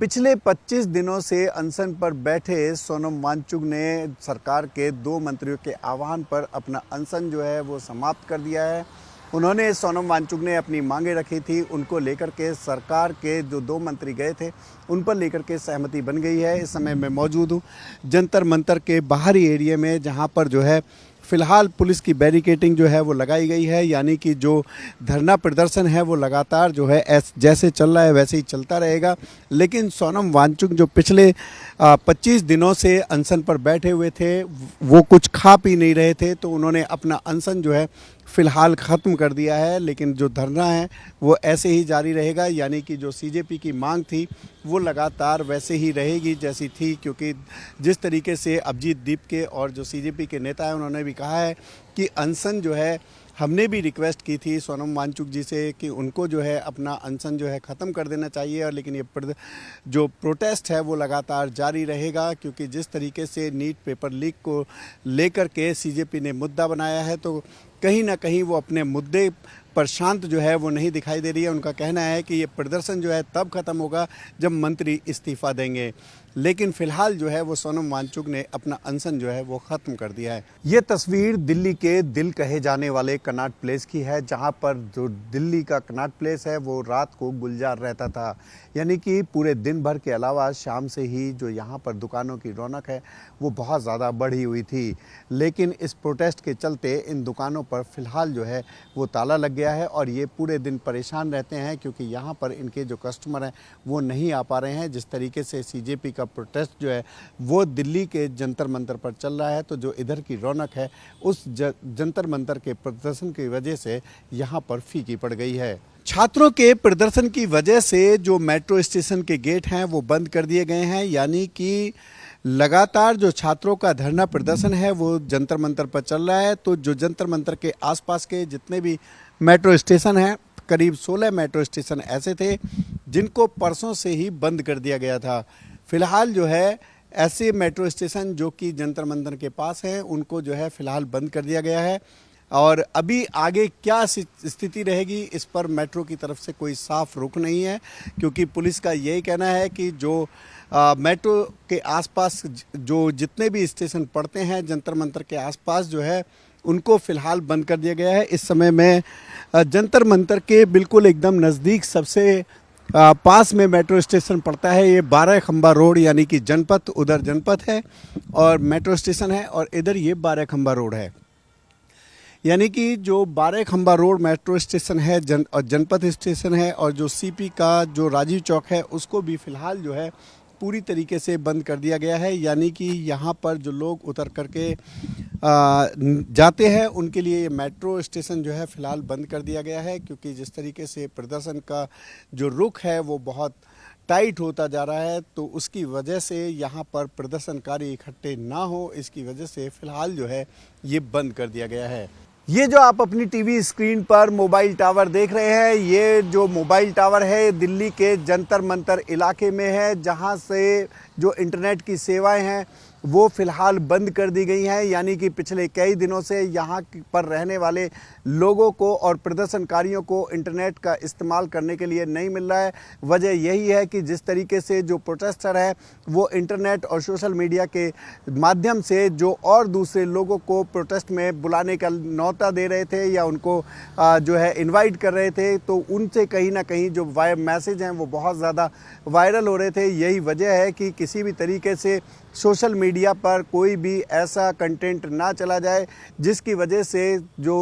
पिछले 25 दिनों से अनशन पर बैठे सोनम वांगचुक ने सरकार के 2 मंत्रियों के आह्वान पर अपना अनशन जो है वो समाप्त कर दिया है। उन्होंने सोनम वांगचुक ने अपनी मांगें रखी थी, उनको लेकर के सरकार के जो 2 मंत्री गए थे उन पर लेकर के सहमति बन गई है। इस समय मैं मौजूद हूँ जंतर मंतर के बाहरी एरिया में, जहाँ पर जो है फ़िलहाल पुलिस की बैरिकेडिंग जो है वो लगाई गई है, यानी कि जो धरना प्रदर्शन है वो लगातार जो है जैसे चल रहा है वैसे ही चलता रहेगा। लेकिन सोनम वांगचुक जो पिछले 25 दिनों से अनशन पर बैठे हुए थे, वो कुछ खा पी नहीं रहे थे, तो उन्होंने अपना अनशन जो है फ़िलहाल ख़त्म कर दिया है। लेकिन जो धरना है वो ऐसे ही जारी रहेगा, यानी कि जो सीजेपी की मांग थी वो लगातार वैसे ही रहेगी जैसी थी, क्योंकि जिस तरीके से अभिजीत दीपके और जो सीजेपी के नेता हैं उन्होंने भी कहा है कि अनशन जो है, हमने भी रिक्वेस्ट की थी सोनम वांगचुक जी से कि उनको जो है अपना अनशन जो है ख़त्म कर देना चाहिए, और लेकिन ये जो प्रोटेस्ट है वो लगातार जारी रहेगा, क्योंकि जिस तरीके से नीट पेपर लीक को लेकर के सीजेपी ने मुद्दा बनाया है, तो कहीं ना कहीं वो अपने मुद्दे पर शांत जो है वो नहीं दिखाई दे रही है। उनका कहना है कि ये प्रदर्शन जो है तब ख़त्म होगा जब मंत्री इस्तीफ़ा देंगे। लेकिन फ़िलहाल जो है वो सोनम वांगचुक ने अपना अनशन जो है वो ख़त्म कर दिया है। ये तस्वीर दिल्ली के दिल कहे जाने वाले कनॉट प्लेस की है, जहाँ पर जो दिल्ली का कनॉट प्लेस है वो रात को गुलजार रहता था, यानी कि पूरे दिन भर के अलावा शाम से ही जो यहाँ पर दुकानों की रौनक है वो बहुत ज़्यादा बढ़ी हुई थी। लेकिन इस प्रोटेस्ट के चलते इन दुकानों पर फ़िलहाल जो है वो ताला लग गया है, और ये पूरे दिन परेशान रहते हैं, क्योंकि यहाँ पर इनके जो कस्टमर हैं वो नहीं आ पा रहे हैं। जिस तरीके से सीजेपी का प्रोटेस्ट जो है वो दिल्ली के जंतर मंतर पर चल रहा है, तो जो इधर की रौनक है उस जंतर मंतर के प्रदर्शन की वजह से यहाँ पर फीकी पड़ गई है। छात्रों के प्रदर्शन की वजह से जो मेट्रो स्टेशन के गेट हैं वो बंद कर दिए गए हैं, यानी कि लगातार जो छात्रों का धरना प्रदर्शन है वो जंतर मंतर पर चल रहा है। तो जो जंतर मंतर के आसपास के जितने भी मेट्रो स्टेशन हैं, करीब 16 मेट्रो स्टेशन ऐसे थे जिनको परसों से ही बंद कर दिया गया था। फ़िलहाल जो है ऐसे मेट्रो स्टेशन जो कि जंतर मंतर के पास हैं उनको जो है फ़िलहाल बंद कर दिया गया है, और अभी आगे क्या स्थिति रहेगी इस पर मेट्रो की तरफ से कोई साफ रुख नहीं है, क्योंकि पुलिस का यही कहना है कि जो मेट्रो के आसपास जो जितने भी स्टेशन पड़ते हैं जंतर मंतर के आसपास जो है उनको फ़िलहाल बंद कर दिया गया है। इस समय मैं जंतर मंतर के बिल्कुल एकदम नज़दीक सबसे पास में मेट्रो स्टेशन पड़ता है, ये 12 खंबा रोड, यानी कि जनपथ, उधर जनपथ है और मेट्रो स्टेशन है, और इधर ये 12 खंबा रोड है, यानी कि जो 12 खंबा रोड मेट्रो स्टेशन है और जनपथ स्टेशन है, और जो सीपी का जो राजीव चौक है उसको भी फ़िलहाल जो है पूरी तरीके से बंद कर दिया गया है। यानी कि यहाँ पर जो लोग उतर करके जाते हैं उनके लिए ये मेट्रो स्टेशन जो है फ़िलहाल बंद कर दिया गया है, क्योंकि जिस तरीके से प्रदर्शन का जो रुख है वो बहुत टाइट होता जा रहा है, तो उसकी वजह से यहाँ पर प्रदर्शनकारी इकट्ठे ना हो, इसकी वजह से फ़िलहाल जो है ये बंद कर दिया गया है। ये जो आप अपनी टीवी स्क्रीन पर मोबाइल टावर देख रहे हैं, ये जो मोबाइल टावर है दिल्ली के जंतर मंतर इलाके में है, जहाँ से जो इंटरनेट की सेवाएं हैं वो फ़िलहाल बंद कर दी गई हैं। यानी कि पिछले कई दिनों से यहाँ पर रहने वाले लोगों को और प्रदर्शनकारियों को इंटरनेट का इस्तेमाल करने के लिए नहीं मिल रहा है। वजह यही है कि जिस तरीके से जो प्रोटेस्टर है वो इंटरनेट और सोशल मीडिया के माध्यम से जो और दूसरे लोगों को प्रोटेस्ट में बुलाने का न्योता दे रहे थे या उनको जो है इनवाइट कर रहे थे, तो उनसे कहीं ना कहीं जो मैसेज हैं वो बहुत ज़्यादा वायरल हो रहे थे। यही वजह है कि किसी भी तरीके से सोशल मीडिया पर कोई भी ऐसा कंटेंट ना चला जाए जिसकी वजह से जो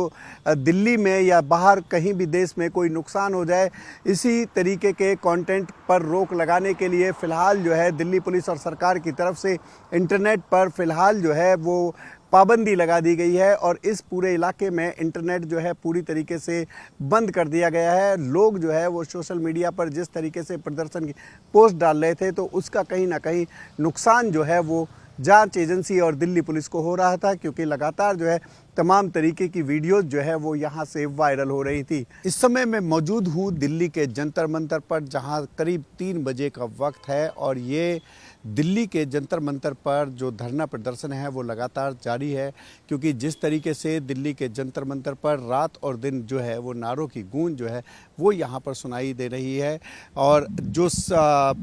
दिल्ली में या बाहर कहीं भी देश में कोई नुकसान हो जाए। इसी तरीके के कंटेंट पर रोक लगाने के लिए फ़िलहाल जो है दिल्ली पुलिस और सरकार की तरफ से इंटरनेट पर फ़िलहाल जो है वो पाबंदी लगा दी गई है, और इस पूरे इलाके में इंटरनेट जो है पूरी तरीके से बंद कर दिया गया है। लोग जो है वो सोशल मीडिया पर जिस तरीके से प्रदर्शन की पोस्ट डाल रहे थे, तो उसका कहीं ना कहीं नुकसान जो है वो जांच एजेंसी और दिल्ली पुलिस को हो रहा था, क्योंकि लगातार जो है तमाम तरीके की वीडियोज जो है वो यहाँ से वायरल हो रही थी। इस समय मैं मौजूद हूँ दिल्ली के जंतर मंतर पर, जहाँ करीब 3 बजे का वक्त है और ये दिल्ली के जंतर मंतर पर जो धरना प्रदर्शन है वो लगातार जारी है, क्योंकि जिस तरीके से दिल्ली के जंतर मंतर पर रात और दिन जो है वो नारों की गूंज जो है वो यहाँ पर सुनाई दे रही है और जो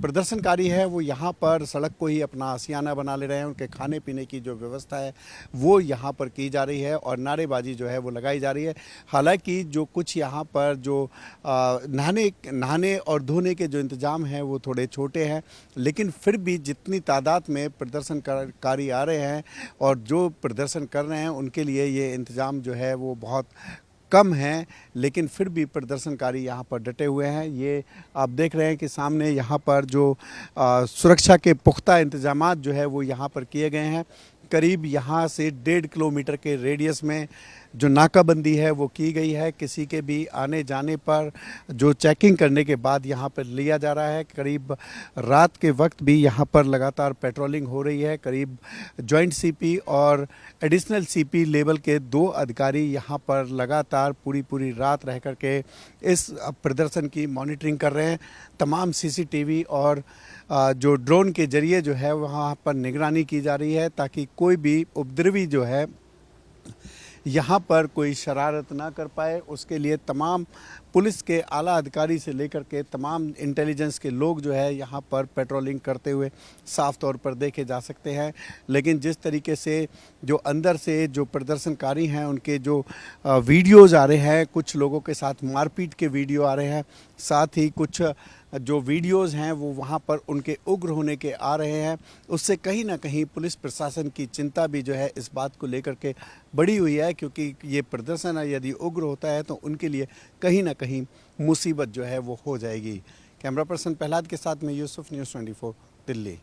प्रदर्शनकारी है वो यहाँ पर सड़क को ही अपना आशियाना बना ले रहे हैं। उनके खाने पीने की जो व्यवस्था है वो यहाँ पर की जा रही है और नारेबाजी जो है वो लगाई जा रही है। हालांकि जो कुछ यहाँ पर जो नहाने और धोने के जो इंतज़ाम हैं वो थोड़े छोटे हैं, लेकिन फिर भी जितनी तादाद में प्रदर्शनकारी आ रहे हैं और जो प्रदर्शन कर रहे हैं उनके लिए ये इंतज़ाम जो है वो बहुत कम हैं, लेकिन फिर भी प्रदर्शनकारी यहाँ पर डटे हुए हैं। ये आप देख रहे हैं कि सामने यहाँ पर जो सुरक्षा के पुख्ता इंतजामात जो है वो यहाँ पर किए गए हैं। करीब यहाँ से 1.5 किलोमीटर के रेडियस में जो नाकाबंदी है वो की गई है। किसी के भी आने जाने पर जो चेकिंग करने के बाद यहाँ पर लिया जा रहा है। करीब रात के वक्त भी यहाँ पर लगातार पेट्रोलिंग हो रही है। करीब जॉइंट सीपी और एडिशनल सीपी लेवल के 2 अधिकारी यहाँ पर लगातार पूरी रात रह कर के इस प्रदर्शन की मॉनिटरिंग कर रहे हैं। तमाम सीसीटीवी और जो ड्रोन के जरिए जो है वहाँ पर निगरानी की जा रही है, ताकि कोई भी उपद्रवी जो है यहाँ पर कोई शरारत ना कर पाए। उसके लिए तमाम पुलिस के आला अधिकारी से लेकर के तमाम इंटेलिजेंस के लोग जो है यहाँ पर पेट्रोलिंग करते हुए साफ तौर पर देखे जा सकते हैं। लेकिन जिस तरीके से जो अंदर से जो प्रदर्शनकारी हैं उनके जो वीडियोज़ आ रहे हैं, कुछ लोगों के साथ मारपीट के वीडियो आ रहे हैं, साथ ही कुछ जो वीडियोज़ हैं वो वहाँ पर उनके उग्र होने के आ रहे हैं, उससे कहीं ना कहीं पुलिस प्रशासन की चिंता भी जो है इस बात को लेकर के बढ़ी हुई है, क्योंकि ये प्रदर्शन यदि उग्र होता है तो उनके लिए कहीं ना कहीं मुसीबत जो है वो हो जाएगी। कैमरा पर्सन प्रहलाद के साथ में यूसुफ, न्यूज़ 24 दिल्ली।